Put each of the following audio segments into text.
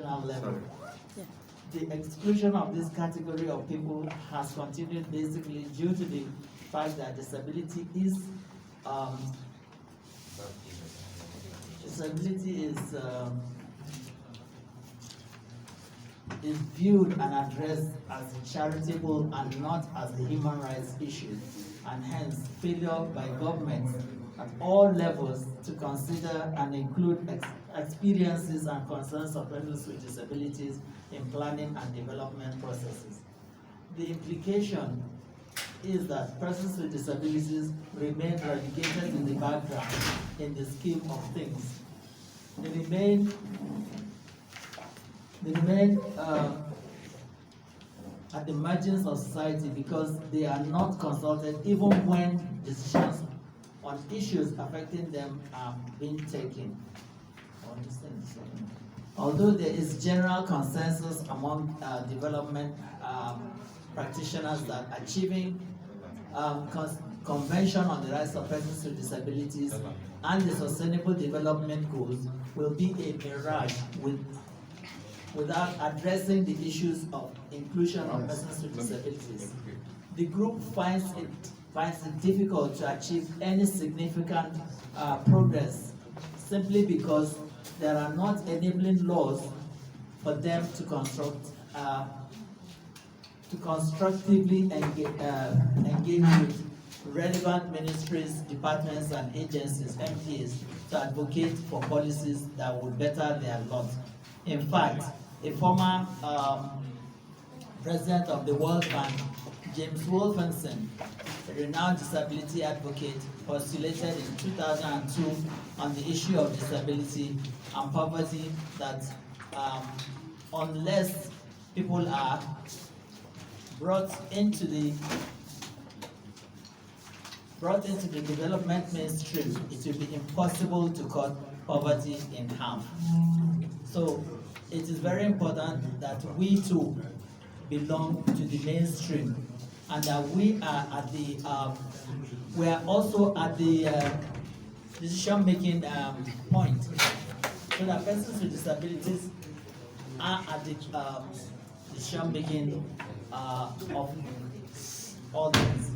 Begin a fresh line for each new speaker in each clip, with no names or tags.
level. The exclusion of this category of people has continued basically due to the fact that disability is viewed and addressed as a charitable and not as a human rights issue, and hence failure by governments at all levels to consider and include experiences and concerns of persons with disabilities in planning and development processes. The implication is that persons with disabilities remain relegated in the background in the scheme of things. They remain at the margins of society because they are not consulted even when decisions on issues affecting them are being taken. Although there is general consensus among development practitioners that achieving Convention on the Rights of Persons with Disabilities and the Sustainable Development Goals will be a mirage without addressing the issues of inclusion of persons with disabilities. The group finds it difficult to achieve any significant progress simply because there are not enabling laws for them to constructively engage with relevant ministries, departments, and agencies, MPs, to advocate for policies that would better their lot. In fact, a former president of the World Bank, James Wolfenson, a renowned disability advocate, postulated in 2002 on the issue of disability and poverty that unless people are brought into the development mainstream, it will be impossible to cut poverty in half. So it is very important that we too belong to the mainstream, and that we are also at the decision-making point, so that persons with disabilities are at the decision-making of all things.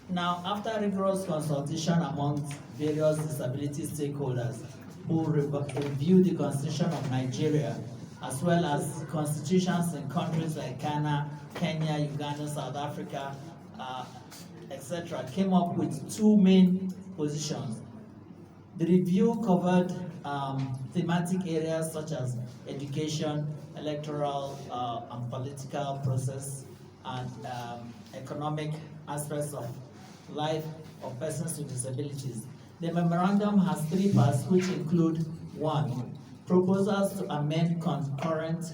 Now, after rigorous consultation amongst various disability stakeholders who review the Constitution of Nigeria, as well as constitutions in countries like Ghana, Kenya, Uganda, South Africa, etc., came up with two main positions. The review covered thematic areas such as education, electoral and political process, and economic aspects of life of persons with disabilities. The memorandum has three parts, which include: 1, proposals to amend concurrent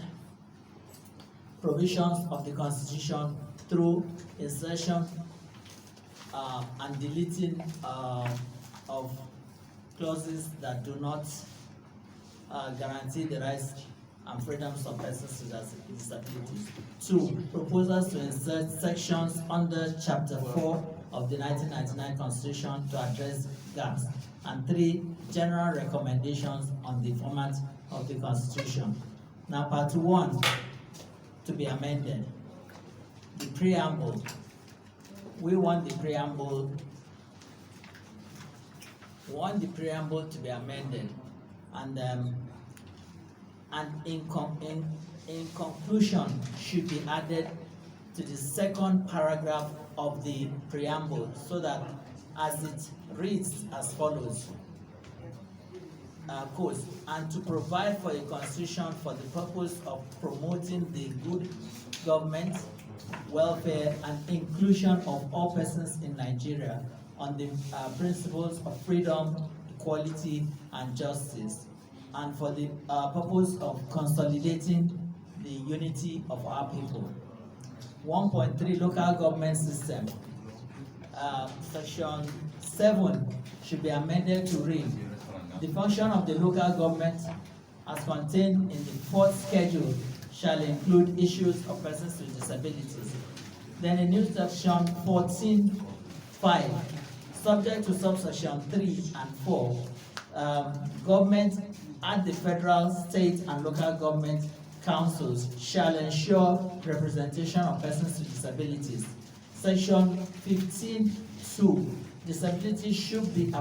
provisions of the Constitution through insertion and deleting of clauses that do not guarantee the rights and freedoms of persons with disabilities. 2, proposals to insert sections under Chapter 4 of the 1999 Constitution to address gaps. And 3, general recommendations on the format of the Constitution. Now, Part 1 to be amended. The preamble. We want the preamble. To be amended, and in conclusion should be added to the second paragraph of the preamble, so that as it reads as follows, quote, and to provide for a constitution for the purpose of promoting the good government, welfare, and inclusion of all persons in Nigeria on the principles of freedom, equality, and justice, and for the purpose of consolidating the unity of our people. 1.3, local government system. Section 7 should be amended to read: the function of the local government as contained in the 4th schedule shall include issues of persons with disabilities. Then a new section 14.5, subject to subsection 3 and 4, government at the federal, state, and local government councils shall ensure representation of persons with disabilities. Section 15(2), disability should be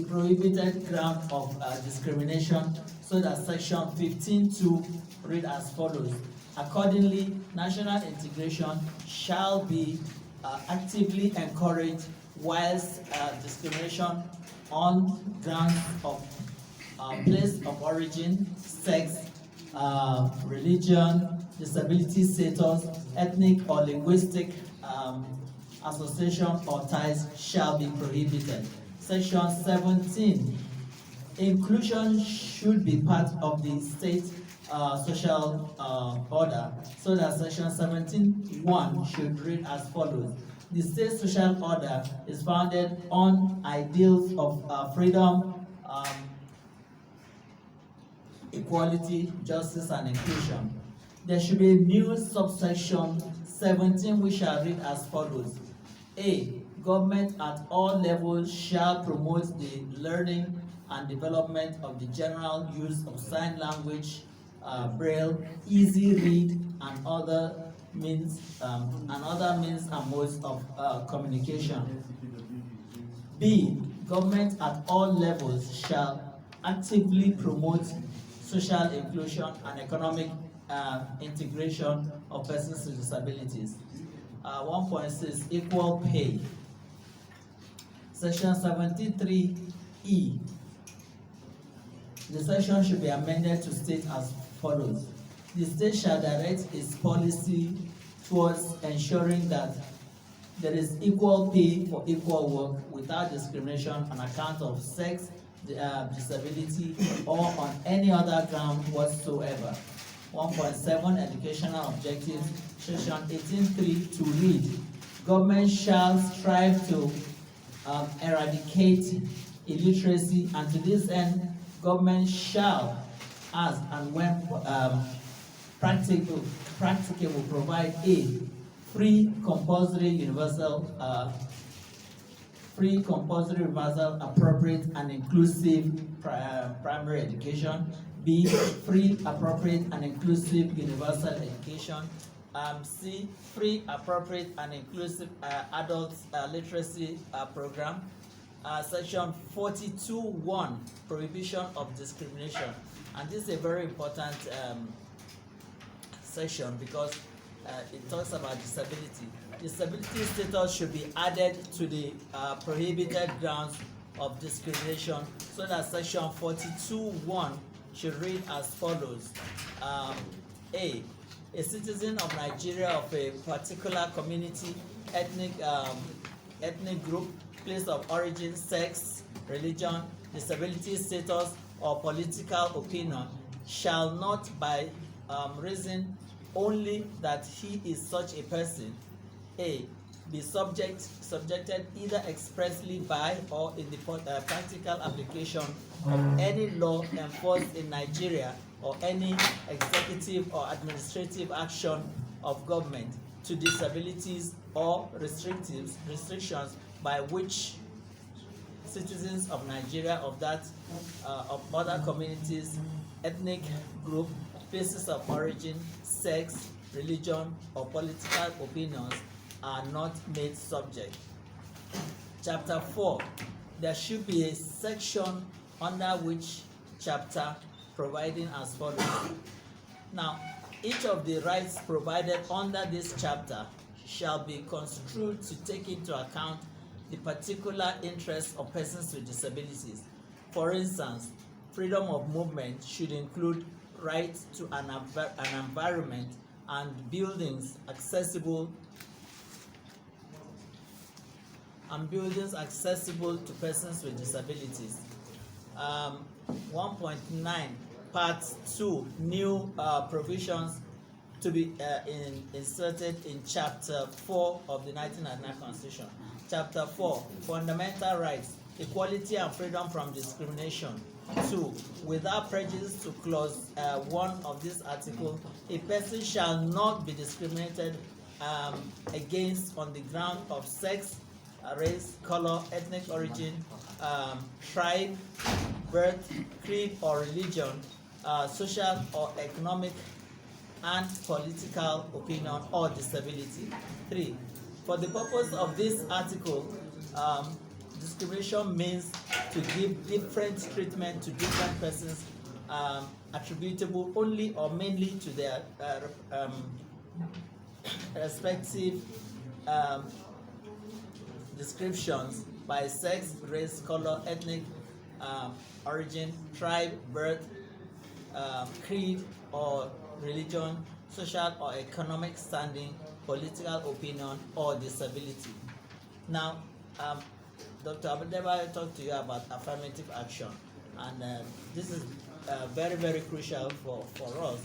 prohibited ground of discrimination, so that section 15(2) read as follows. Accordingly, national integration shall be actively encouraged, whilst discrimination on grounds of place of origin, sex, religion, disability status, ethnic or linguistic association or ties shall be prohibited. Section 17, inclusion should be part of the state social order, so that section 17(1) should read as follows. The state social order is founded on ideals of freedom, equality, justice, and inclusion. There should be a new subsection 17, which shall read as follows. A, government at all levels shall promote the learning and development of the general use of sign language, braille, easy read, and other means and modes of communication. B, government at all levels shall actively promote social inclusion and economic integration of persons with disabilities. 1.6, equal pay. Section 73(e). The section should be amended to state as follows. The state shall direct its policy towards ensuring that there is equal pay for equal work without discrimination on account of sex, disability, or on any other ground whatsoever. 1.7, educational objectives. Section 18(3) to read. Government shall strive to eradicate illiteracy, and to this end, government shall, as and when practicable, provide a free compulsory universal, appropriate and inclusive primary education. B, free, appropriate and inclusive universal education. C, free, appropriate and inclusive adult literacy program. Section 42(1), prohibition of discrimination. And this is a very important section because it talks about disability. Disability status should be added to the prohibited grounds of discrimination, so that section 42(1) should read as follows. A citizen of Nigeria of a particular community, ethnic group, place of origin, sex, religion, disability status, or political opinion shall not, by reason only that he is such a person, A, be subjected either expressly by or in the practical application of any law enforced in Nigeria or any executive or administrative action of government to disabilities or restrictions by which citizens of Nigeria of that of other communities, ethnic group, places of origin, sex, religion, or political opinions are not made subject. Chapter 4. There should be a section under which chapter providing as follows. Now, each of the rights provided under this chapter shall be construed to take into account the particular interests of persons with disabilities. For instance, freedom of movement should include right to an environment and buildings accessible to persons with disabilities. 1.9, Part 2, new provisions to be inserted in Chapter 4 of the 1999 Constitution. Chapter 4, Fundamental Rights, Equality and Freedom from Discrimination. 2, without prejudice to Clause 1 of this article, a person shall not be discriminated against on the ground of sex, race, color, ethnic origin, tribe, birth, creed or religion, social or economic and political opinion or disability. 3. For the purpose of this article, discrimination means to give different treatment to different persons attributable only or mainly to their respective descriptions by sex, race, color, ethnic origin, tribe, birth, creed or religion, social or economic standing, political opinion or disability. Now, Dr. Abedeba talked to you about affirmative action, and this is very, very crucial for us.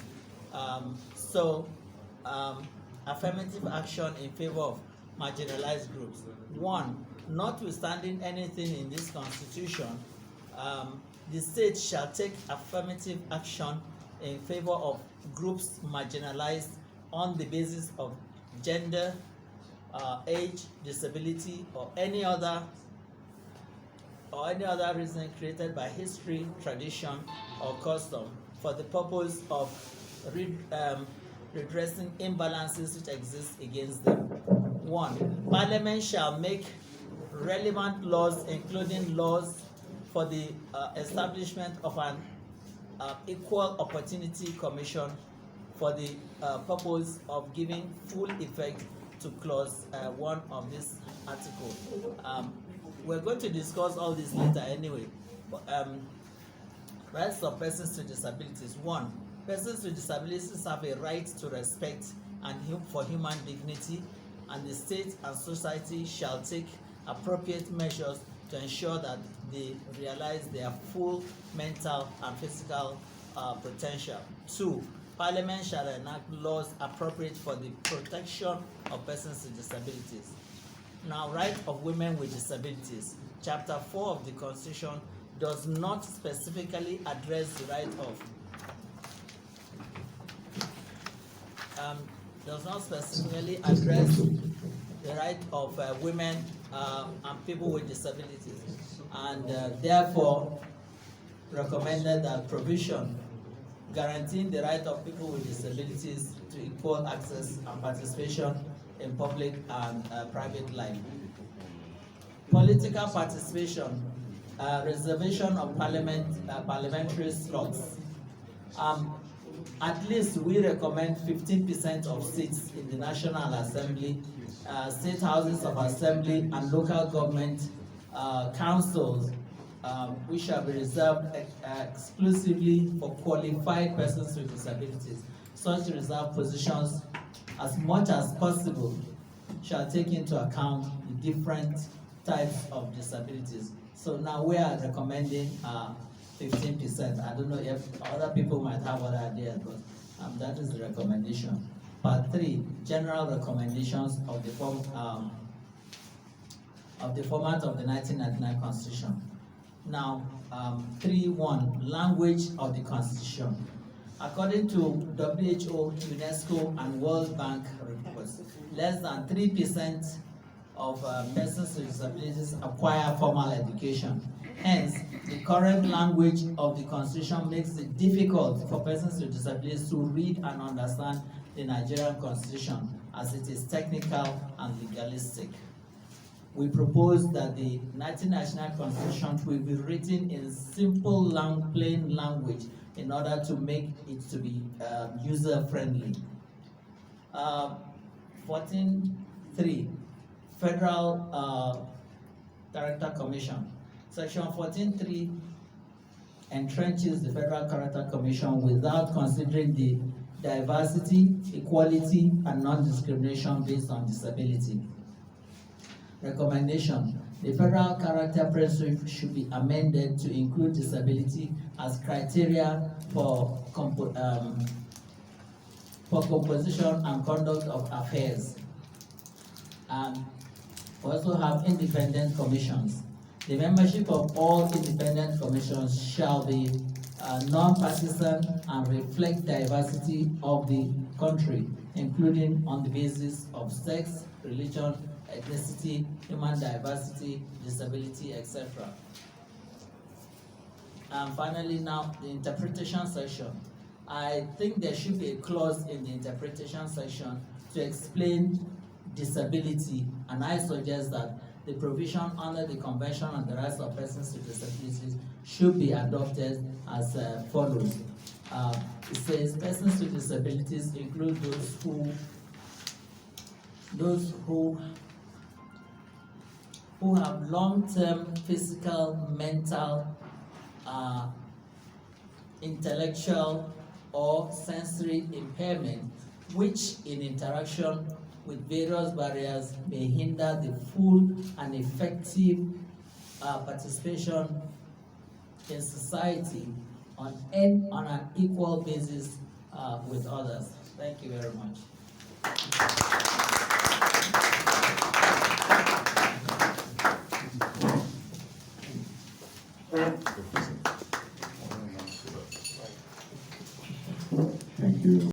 Affirmative action in favor of marginalized groups. 1. Notwithstanding anything in this constitution, the state shall take affirmative action in favor of groups marginalized on the basis of gender, age, disability, or any other reason created by history, tradition, or custom for the purpose of redressing imbalances which exist against them. 1. Parliament shall make relevant laws, including laws for the establishment of an equal opportunity commission for the purpose of giving full effect to clause 1 of this article. We're going to discuss all this later anyway. Rights of persons with disabilities. 1. Persons with disabilities have a right to respect and for human dignity, and the state and society shall take appropriate measures to ensure that they realize their full mental and physical potential. 2. Parliament shall enact laws appropriate for the protection of persons with disabilities. Now, rights of women with disabilities. Chapter 4 of the Constitution does not specifically address the right of women and people with disabilities, and therefore recommended that provision guaranteeing the right of people with disabilities to equal access and participation in public and private life. Political participation, reservation of parliamentary slots. At least we recommend 15% of seats in the National Assembly, state houses of assembly, and local government councils, which shall be reserved exclusively for qualified persons with disabilities. Such reserved positions, as much as possible, shall take into account the different types of disabilities. So now we are recommending 15%. I don't know if other people might have other ideas, but that is the recommendation. Part 3, general recommendations of the format of the 1999 Constitution. Now, 3.1, language of the Constitution. According to WHO, UNESCO, and World Bank reports, less than 3% of persons with disabilities acquire formal education. Hence, the current language of the Constitution makes it difficult for persons with disabilities to read and understand the Nigerian Constitution, as it is technical and legalistic. We propose that the 1999 Constitution will be written in simple, plain language in order to make it to be user-friendly. 14.3, Federal Character Commission. Section 14.3 entrenches the Federal Character Commission without considering the diversity, equality, and non-discrimination based on disability. Recommendation: the Federal Character Principle should be amended to include disability as criteria for composition and conduct of affairs. And also have independent commissions. The membership of all independent commissions shall be non-partisan and reflect diversity of the country, including on the basis of sex, religion, ethnicity, human diversity, disability, etc. And finally, now the interpretation section. I think there should be a clause in the interpretation section to explain disability, and I suggest that the provision under the Convention on the Rights of Persons with Disabilities should be adopted as follows. It says persons with disabilities include those who have long-term physical, mental, intellectual, or sensory impairment, which in interaction with various barriers may hinder the full and effective participation in society on an equal basis with others. Thank you very much.
Thank you.